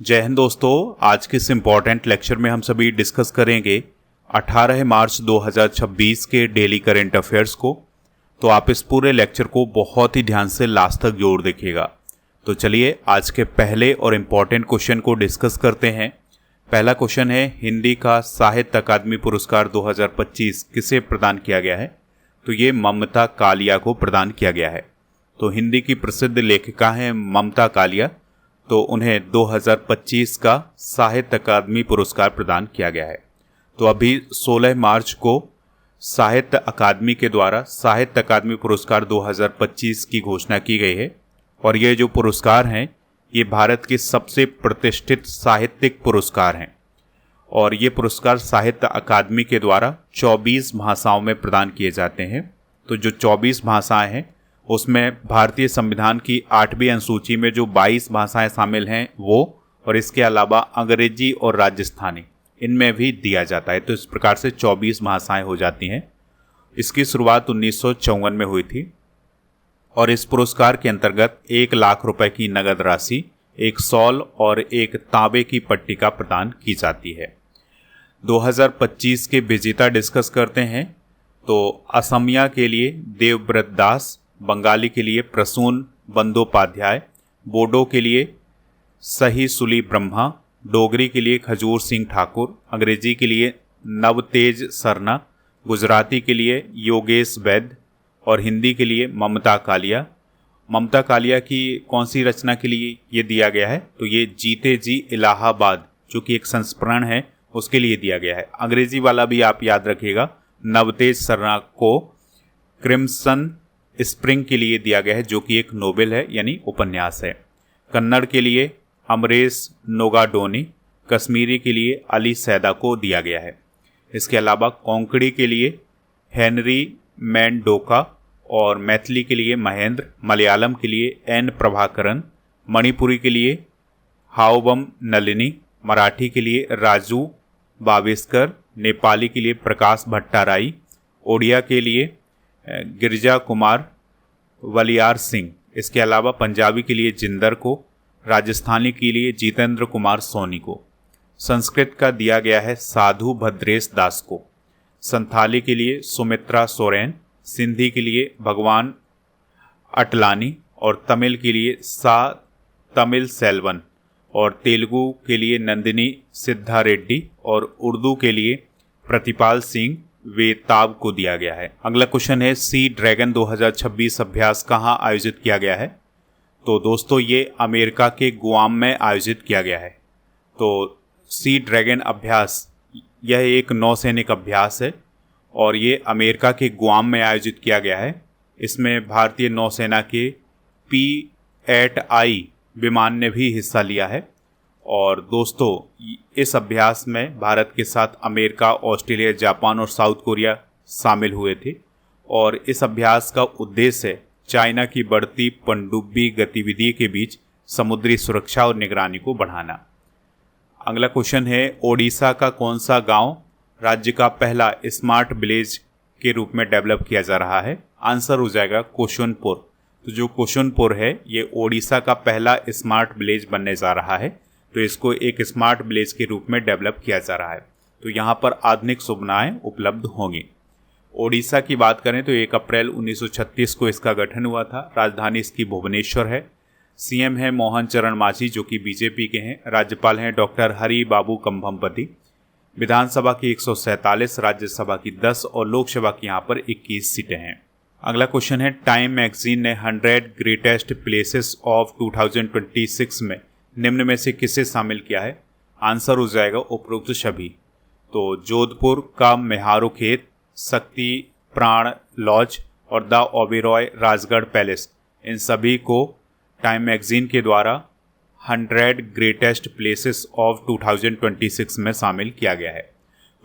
जय हिंद दोस्तों। आज के इस इम्पॉर्टेंट लेक्चर में हम सभी डिस्कस करेंगे 18 मार्च 2026 के डेली करेंट अफेयर्स को। तो आप इस पूरे लेक्चर को बहुत ही ध्यान से लास्ट तक जरूर देखिएगा। तो चलिए आज के पहले और इम्पॉर्टेंट क्वेश्चन को डिस्कस करते हैं। पहला क्वेश्चन है, हिंदी का साहित्य अकादमी पुरस्कार 2025 किसे प्रदान किया गया है? तो ये ममता कालिया को प्रदान किया गया है। तो हिंदी की प्रसिद्ध लेखिका हैं ममता कालिया, तो उन्हें 2025 का साहित्य अकादमी पुरस्कार प्रदान किया गया है। तो अभी 16 मार्च को साहित्य अकादमी के द्वारा साहित्य अकादमी पुरस्कार 2025 की घोषणा की गई है। और ये जो पुरस्कार हैं ये भारत के सबसे प्रतिष्ठित साहित्यिक पुरस्कार हैं। और ये पुरस्कार साहित्य अकादमी के द्वारा 24 भाषाओं में प्रदान किए जाते हैं। तो जो 24 भाषाएं हैं उसमें भारतीय संविधान की 8वीं अनुसूची में जो 22 भाषाएं शामिल हैं वो, और इसके अलावा अंग्रेजी और राजस्थानी इनमें भी दिया जाता है। तो इस प्रकार से 24 भाषाएं हो जाती हैं। इसकी शुरुआत 1954 में हुई थी और इस पुरस्कार के अंतर्गत 1 लाख रुपए की नगद राशि, एक शॉल और एक तांबे की पट्टिका प्रदान की जाती है। 2025 के विजेता डिस्कस करते हैं। तो असमिया के लिए देवव्रत दास, बंगाली के लिए प्रसून बंदोपाध्याय, बोडो के लिए सही सुली ब्रह्मा, डोगरी के लिए खजूर सिंह ठाकुर, अंग्रेजी के लिए नवतेज सरना, गुजराती के लिए योगेश वैद्य और हिंदी के लिए ममता कालिया। ममता कालिया की कौन सी रचना के लिए ये दिया गया है? तो ये जीते जी इलाहाबाद जो कि एक संस्मरण है उसके लिए दिया गया है। अंग्रेजी वाला भी आप याद रखिएगा, नवतेज सरना को क्रिम्सन स्प्रिंग के लिए दिया गया है जो कि एक नोवेल है यानी उपन्यास है। कन्नड़ के लिए अमरेश नोगाडोनी, कश्मीरी के लिए अली सैदा को दिया गया है। इसके अलावा कोंकणी के लिए हेनरी मैंडोका और मैथिली के लिए महेंद्र, मलयालम के लिए एन प्रभाकरन, मणिपुरी के लिए हाओबम नलिनी, मराठी के लिए राजू बावेस्कर, नेपाली के लिए प्रकाश भट्टाराई, ओडिया के लिए गिरिजा कुमार वलियार सिंह, इसके अलावा पंजाबी के लिए जिंदर को, राजस्थानी के लिए जितेंद्र कुमार सोनी को। संस्कृत का दिया गया है साधु भद्रेश दास को, संथाली के लिए सुमित्रा सोरेन, सिंधी के लिए भगवान अटलानी और तमिल के लिए सा तमिल सेल्वन और तेलुगु के लिए नंदिनी सिद्धा रेड्डी और उर्दू के लिए प्रतिपाल सिंह वेताब को दिया गया है। अगला क्वेश्चन है, सी ड्रैगन 2026 अभ्यास कहाँ आयोजित किया गया है? तो दोस्तों ये अमेरिका के गुआम में आयोजित किया गया है। तो सी ड्रैगन अभ्यास यह एक नौसैनिक अभ्यास है और ये अमेरिका के गुआम में आयोजित किया गया है। इसमें भारतीय नौसेना के P-8I विमान ने भी हिस्सा लिया है। और दोस्तों इस अभ्यास में भारत के साथ अमेरिका, ऑस्ट्रेलिया, जापान और साउथ कोरिया शामिल हुए थे। और इस अभ्यास का उद्देश्य चाइना की बढ़ती पनडुब्बी गतिविधि के बीच समुद्री सुरक्षा और निगरानी को बढ़ाना। अगला क्वेश्चन है, ओडिशा का कौन सा गांव राज्य का पहला स्मार्ट विलेज के रूप में डेवलप किया जा रहा है? आंसर हो जाएगा कुशुनपुर। तो जो कुशुनपुर है ये ओडिशा का पहला स्मार्ट विलेज बनने जा रहा है। तो इसको एक स्मार्ट विलेज के रूप में डेवलप किया जा रहा है। तो यहाँ पर आधुनिक सुविधाएं उपलब्ध होंगी। ओडिशा की बात करें तो 1 अप्रैल 1936 को इसका गठन हुआ था। राजधानी इसकी भुवनेश्वर है। सीएम है मोहन चरण मांझी जो कि बीजेपी के हैं। राज्यपाल हैं डॉक्टर हरि बाबू कंभमपति। विधानसभा की 147, राज्यसभा की 10 और लोकसभा की यहाँ पर 21 सीटें हैं। अगला क्वेश्चन है, टाइम मैगजीन ने 100 ग्रेटेस्ट प्लेसेस ऑफ 2026 में निम्न में से किसे शामिल किया है? आंसर हो जाएगा उपरोक्त सभी। तो जोधपुर का मेहारू खेत, शक्ति प्राण लॉज और द ओबेरॉय राजगढ़ पैलेस, इन सभी को टाइम मैगजीन के द्वारा 100 ग्रेटेस्ट प्लेसेस ऑफ 2026 में शामिल किया गया है।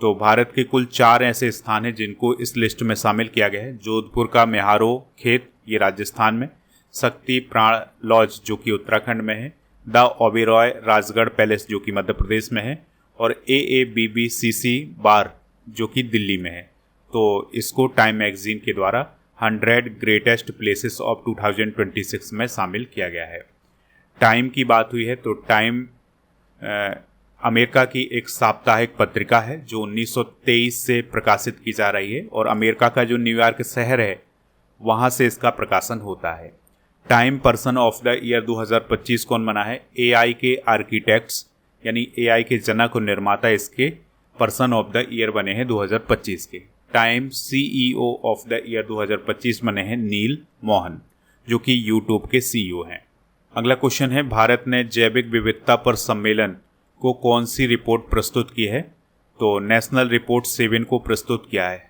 तो भारत के कुल 4 ऐसे स्थान हैं जिनको इस लिस्ट में शामिल किया गया है। जोधपुर का मेहारो खेत ये राजस्थान में, शक्ति प्राण लॉज जो कि उत्तराखंड में है, द ओबेरॉय राजगढ़ पैलेस जो कि मध्य प्रदेश में है और AABBCC बार जो कि दिल्ली में है। तो इसको टाइम मैगजीन के द्वारा 100 ग्रेटेस्ट प्लेसेस ऑफ 2026 में शामिल किया गया है। टाइम की बात हुई है तो टाइम अमेरिका की एक साप्ताहिक पत्रिका है जो 1923 से प्रकाशित की जा रही है और अमेरिका का जो न्यूयॉर्क शहर है वहाँ से इसका प्रकाशन होता है। Time person of the year 2025 कौन बना है? एआई के आर्किटेक्ट्स यानी एआई के जनक और निर्माता इसके पर्सन ऑफ द ईयर बने हैं 2025 के। Time CEO of the year 2025 बने हैं नील मोहन जो कि यूट्यूब के सीईओ हैं। अगला क्वेश्चन है, भारत ने जैविक विविधता पर सम्मेलन को कौन सी रिपोर्ट प्रस्तुत की है? तो नेशनल रिपोर्ट 7 को प्रस्तुत किया है।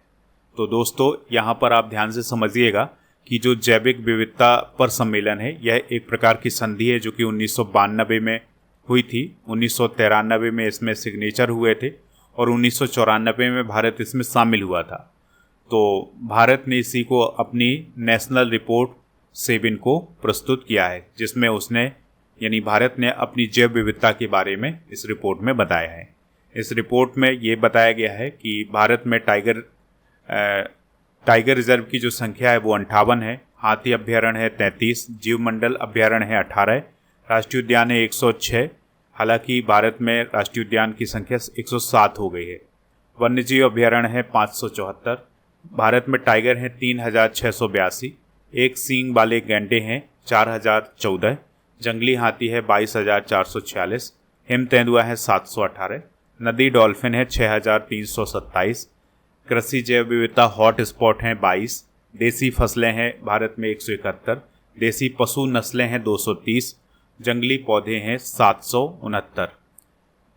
तो दोस्तों यहाँ पर आप ध्यान से समझिएगा कि जो जैविक विविधता पर सम्मेलन है यह एक प्रकार की संधि है जो कि 1992 में हुई थी। 1993 में इसमें सिग्नेचर हुए थे और 1994 में भारत इसमें शामिल हुआ था। तो भारत ने इसी को अपनी नेशनल रिपोर्ट 7 को प्रस्तुत किया है जिसमें उसने यानी भारत ने अपनी जैव विविधता के बारे में इस रिपोर्ट में बताया है। इस रिपोर्ट में ये बताया गया है कि भारत में टाइगर रिजर्व की जो संख्या है वो 58 है, हाथी अभ्यारण्य है 33, जीवमंडल अभ्यारण्य है 18, राष्ट्रीय उद्यान है 106। हालांकि भारत में राष्ट्रीय उद्यान की संख्या 107 हो गई है। वन्यजीव अभ्यारण्य है 574, भारत में टाइगर हैं 3682, एक सींग वाले गैंडे हैं 4014, जंगली हाथी है 22446, हिम तेंदुआ है 718, नदी डॉल्फिन है 6327, कृषि जैव विविधता हॉट स्पॉट हैं 22, देसी फसलें हैं भारत में 171, देसी पशु नस्लें हैं 230, जंगली पौधे हैं 769।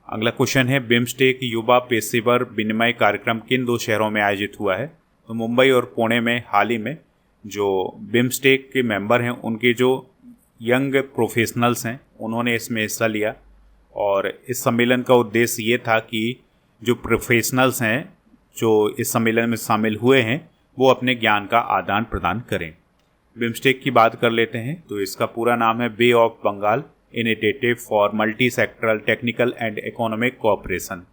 अगला क्वेश्चन है, बिम्स्टेक युवा पेशेवर विनिमय कार्यक्रम किन 2 शहरों में आयोजित हुआ है? तो मुंबई और पुणे में हाल ही में जो बिम्स्टेक के मेंबर हैं उनके जो यंग प्रोफेशनल्स हैं उन्होंने इसमें हिस्सा लिया और इस सम्मेलन का उद्देश्य ये था कि जो प्रोफेशनल्स हैं जो इस सम्मेलन में शामिल हुए हैं वो अपने ज्ञान का आदान प्रदान करें। बिम्स्टेक की बात कर लेते हैं तो इसका पूरा नाम है Bay of Bengal Initiative for Multi Sectoral Technical and Economic Cooperation.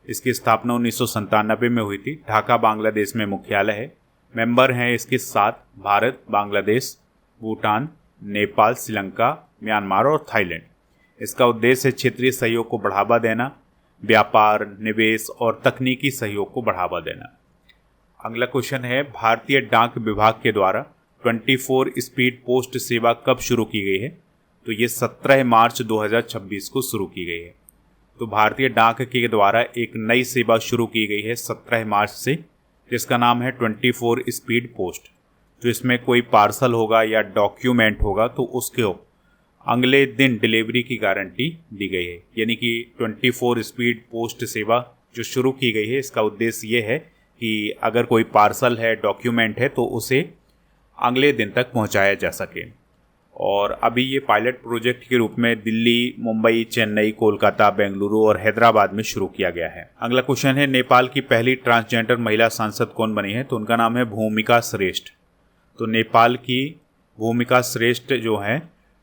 इसकी स्थापना 1997 में हुई थी। ढाका बांग्लादेश में मुख्यालय है। मेंबर हैं इसके 7, भारत, बांग्लादेश, भूटान, नेपाल, श्रीलंका, म्यांमार और थाईलैंड। इसका उद्देश्य है क्षेत्रीय सहयोग को बढ़ावा देना, व्यापार, निवेश और तकनीकी सहयोग को बढ़ावा देना। अगला क्वेश्चन है, भारतीय डाक विभाग के द्वारा 24 स्पीड पोस्ट सेवा कब शुरू की गई है? तो ये 17 मार्च 2026 को शुरू की गई है। तो भारतीय डाक के द्वारा एक नई सेवा शुरू की गई है 17 मार्च से, जिसका नाम है 24 स्पीड पोस्ट। तो इसमें कोई पार्सल होगा या डॉक्यूमेंट होगा तो उसके अगले दिन डिलीवरी की गारंटी दी गई है। यानी कि 24 स्पीड पोस्ट सेवा जो शुरू की गई है इसका उद्देश्य ये है कि अगर कोई पार्सल है, डॉक्यूमेंट है तो उसे अगले दिन तक पहुंचाया जा सके। और अभी ये पायलट प्रोजेक्ट के रूप में दिल्ली, मुंबई, चेन्नई, कोलकाता, बेंगलुरु और हैदराबाद में शुरू किया गया है। अगला क्वेश्चन है, नेपाल की पहली ट्रांसजेंडर महिला सांसद कौन बनी है? तो उनका नाम है भूमिका श्रेष्ठ। तो नेपाल की भूमिका श्रेष्ठ जो है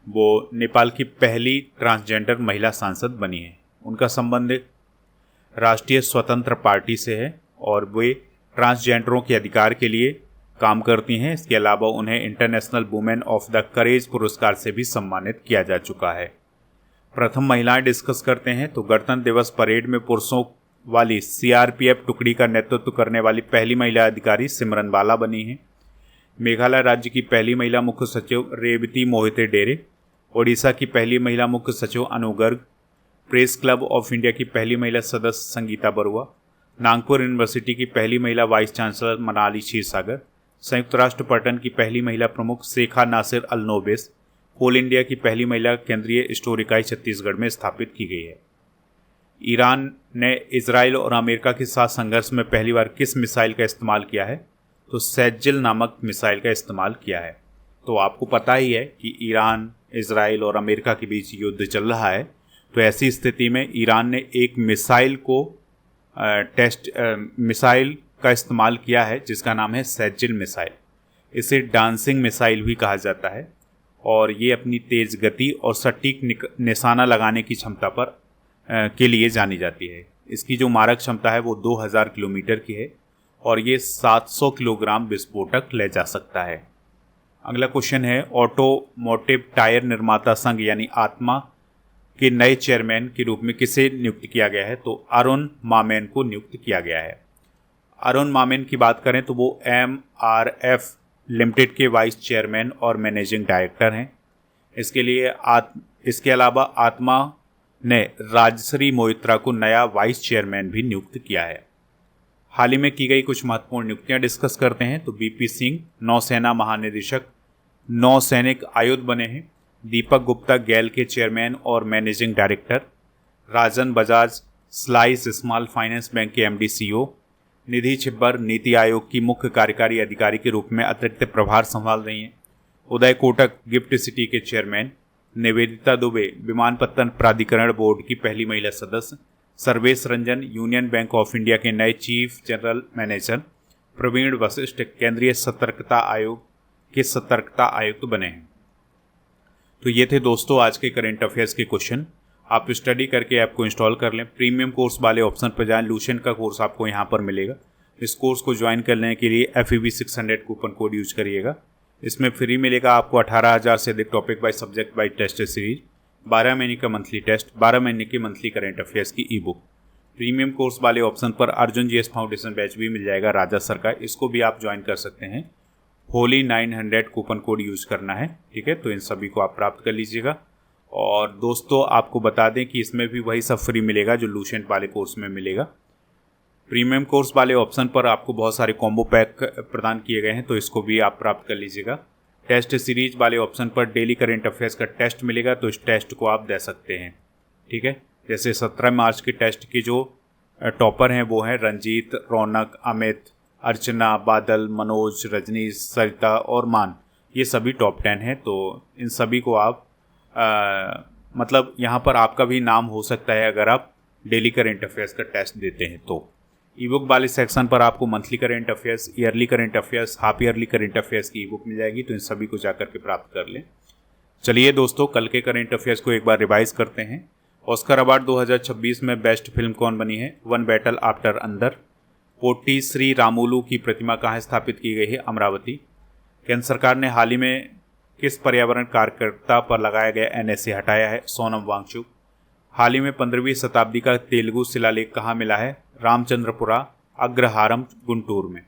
वो नेपाल की पहली ट्रांसजेंडर महिला सांसद बनी है। उनका संबंध राष्ट्रीय स्वतंत्र पार्टी से है और वे ट्रांसजेंडरों के अधिकार के लिए काम करती हैं। इसके अलावा उन्हें international women of the courage पुरस्कार से भी सम्मानित किया जा चुका है। प्रथम महिलाएं डिस्कस करते हैं तो गणतंत्र दिवस परेड में पुरुषों वाली सीआरपीएफ टुकड़ी का नेतृत्व करने वाली पहली महिला अधिकारी सिमरन बाला बनी है। मेघालय राज्य की पहली महिला मुख्य सचिव रेवती मोहिते डेरे, ओडिशा की पहली महिला मुख्य सचिव Anu Garg, Press Club of India की पहली महिला सदस्य संगीता बरुआ, नागपुर यूनिवर्सिटी की पहली महिला वाइस चांसलर मनाली क्षीरसागर, संयुक्त राष्ट्र पर्यटन की पहली महिला प्रमुख शेखा नासिर अलनोबेस, कोल इंडिया की पहली महिला केंद्रीय स्टोर इकाई छत्तीसगढ़ में स्थापित की गई है। ईरान ने इजराइल और अमेरिका के साथ संघर्ष में पहली बार किस मिसाइल का इस्तेमाल किया है? तो सैजिल नामक मिसाइल का इस्तेमाल किया है। तो आपको पता ही है कि ईरान, इजराइल और अमेरिका के बीच युद्ध चल रहा है। तो ऐसी स्थिति में ईरान ने एक मिसाइल को मिसाइल का इस्तेमाल किया है जिसका नाम है सैजिल मिसाइल। इसे डांसिंग मिसाइल भी कहा जाता है और ये अपनी तेज़ गति और सटीक निशाना लगाने की क्षमता पर के लिए जानी जाती है। इसकी जो मारक क्षमता है वो 2000 किलोमीटर की है और ये 700 किलोग्राम विस्फोटक ले जा सकता है। अगला क्वेश्चन है, ऑटोमोटिव टायर निर्माता संघ यानी आत्मा के नए चेयरमैन के रूप में किसे नियुक्त किया गया है? तो अरुण मामेन को नियुक्त किया गया है। अरुण मामेन की बात करें तो वो MRF लिमिटेड के वाइस चेयरमैन और मैनेजिंग डायरेक्टर हैं। इसके अलावा आत्मा ने राजश्री मोहित्रा को नया वाइस चेयरमैन भी नियुक्त किया है। हाल ही में की गई कुछ महत्वपूर्ण नियुक्तियां डिस्कस करते हैं। तो BP सिंह नौसेना महानिदेशक नौसैनिक आयुध बने हैं। दीपक गुप्ता गैल के चेयरमैन और managing director. Rajan Bajaj Slice Small Finance Bank के MD CEO। निधि छिब्बर नीति आयोग की मुख्य कार्यकारी अधिकारी के रूप में अतिरिक्त प्रभार संभाल रही हैं। उदय कोटक गिफ्ट सिटी के चेयरमैन। निवेदिता दुबे विमानपत्तन प्राधिकरण बोर्ड की पहली महिला सदस्य। सर्वेश रंजन यूनियन बैंक ऑफ इंडिया के नए chief general manager. Praveen Vashishtha केंद्रीय सतर्कता आयोग के सतर्कता आयुक्त बने हैं। तो ये थे दोस्तों आज के करंट अफेयर्स के क्वेश्चन। आप स्टडी करके ऐप को इंस्टॉल कर लें। प्रीमियम कोर्स वाले ऑप्शन पर जाएं, लूसेंट का कोर्स आपको यहाँ पर मिलेगा। इस कोर्स को ज्वाइन करने के लिए FEB 600 कूपन कोड यूज करिएगा। इसमें फ्री मिलेगा आपको 18,000 से अधिक topic by subject by test series, 12 महीने का मंथली टेस्ट, 12 महीने की मंथली करंट अफेयर्स की ई-बुक। प्रीमियम कोर्स वाले ऑप्शन पर अर्जुन GS फाउंडेशन बैच भी मिल जाएगा राजा सर का, इसको भी आप ज्वाइन कर सकते हैं। होली 900 कूपन कोड यूज करना है, ठीक है। तो इन सभी को आप प्राप्त कर लीजिएगा। और दोस्तों आपको बता दें कि इसमें भी वही सब फ्री मिलेगा जो लूसेंट वाले कोर्स में मिलेगा। प्रीमियम कोर्स वाले ऑप्शन पर आपको बहुत सारे कॉम्बो पैक प्रदान किए गए हैं, तो इसको भी आप प्राप्त कर लीजिएगा। टेस्ट सीरीज वाले ऑप्शन पर डेली करंट अफेयर्स का टेस्ट मिलेगा, तो इस टेस्ट को आप दे सकते हैं, ठीक है। जैसे 17 मार्च के टेस्ट के जो टॉपर हैं वो हैं रंजीत, रौनक, अमित, अर्चना, बादल, मनोज, रजनीश, सरिता और मान। ये सभी टॉप 10 हैं। तो इन सभी को आप मतलब यहाँ पर आपका भी नाम हो सकता है अगर आप डेली करंट अफेयर्स का टेस्ट देते हैं। तो ई-बुक वाले सेक्शन पर आपको monthly current affairs, yearly current affairs, half yearly current affairs की ई-बुक मिल जाएगी। तो इन सभी को जाकर के प्राप्त कर लें। चलिए दोस्तों कल के करंट अफेयर्स को एक बार रिवाइज करते हैं। ऑस्कर अवार्ड 2026 में बेस्ट फिल्म कौन बनी है? वन बैटल आफ्टर अंदर। पोट्टी श्री रामुलु की प्रतिमा कहाँ स्थापित की गई है? अमरावती। केंद्र सरकार ने हाल ही में किस पर्यावरण कार्यकर्ता पर लगाया गया NSA हटाया है? सोनम वांगचुक। हाल ही में 15वीं शताब्दी का तेलुगु शिलालेख कहाँ मिला है? रामचंद्रपुरा अग्रहारम गुंटूर में।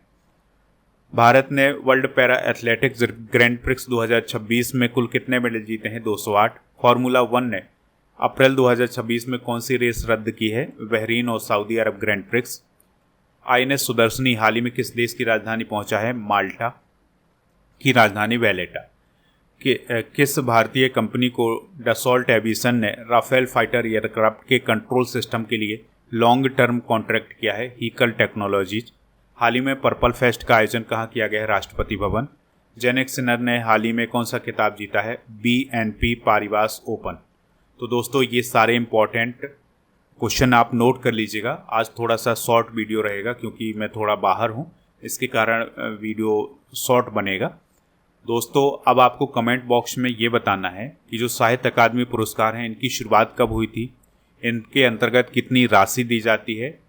भारत ने world para athletics grand prix 2026 में कुल कितने मेडल जीते हैं? 208। फार्मूला 1 ने अप्रैल 2026 में कौन सी रेस रद्द की है? बहरीन और सऊदी अरब ग्रैंड प्रिक्स। INS सुदर्शनी हाल ही में किस देश की राजधानी पहुंचा है? माल्टा की राजधानी वैलेटा। किस भारतीय कंपनी को डसॉल्ट एविएशन ने राफेल फाइटर एयरक्राफ्ट के कंट्रोल सिस्टम के लिए लॉन्ग टर्म कॉन्ट्रैक्ट किया है? Haeckel technologies. हाल ही में पर्पल फेस्ट का आयोजन कहाँ किया गया है? राष्ट्रपति भवन। जेनिक सिनर ने हाल ही में कौन सा खिताब जीता है? BNP Paribas Open. तो दोस्तों ये सारे इंपॉर्टेंट क्वेश्चन आप नोट कर लीजिएगा। आज थोड़ा सा शॉर्ट वीडियो रहेगा क्योंकि मैं थोड़ा बाहर हूँ, इसके कारण वीडियो शॉर्ट बनेगा। दोस्तों अब आपको कमेंट बॉक्स में ये बताना है कि जो साहित्य अकादमी पुरस्कार हैं इनकी शुरुआत कब हुई थी, इनके अंतर्गत कितनी राशि दी जाती है,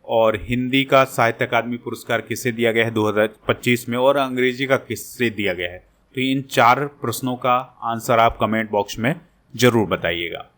और हिंदी का साहित्य अकादमी पुरस्कार किसे दिया गया है 2025 में, और अंग्रेजी का किससे दिया गया है। तो इन 4 प्रश्नों का आंसर आप कमेंट बॉक्स में ज़रूर बताइएगा।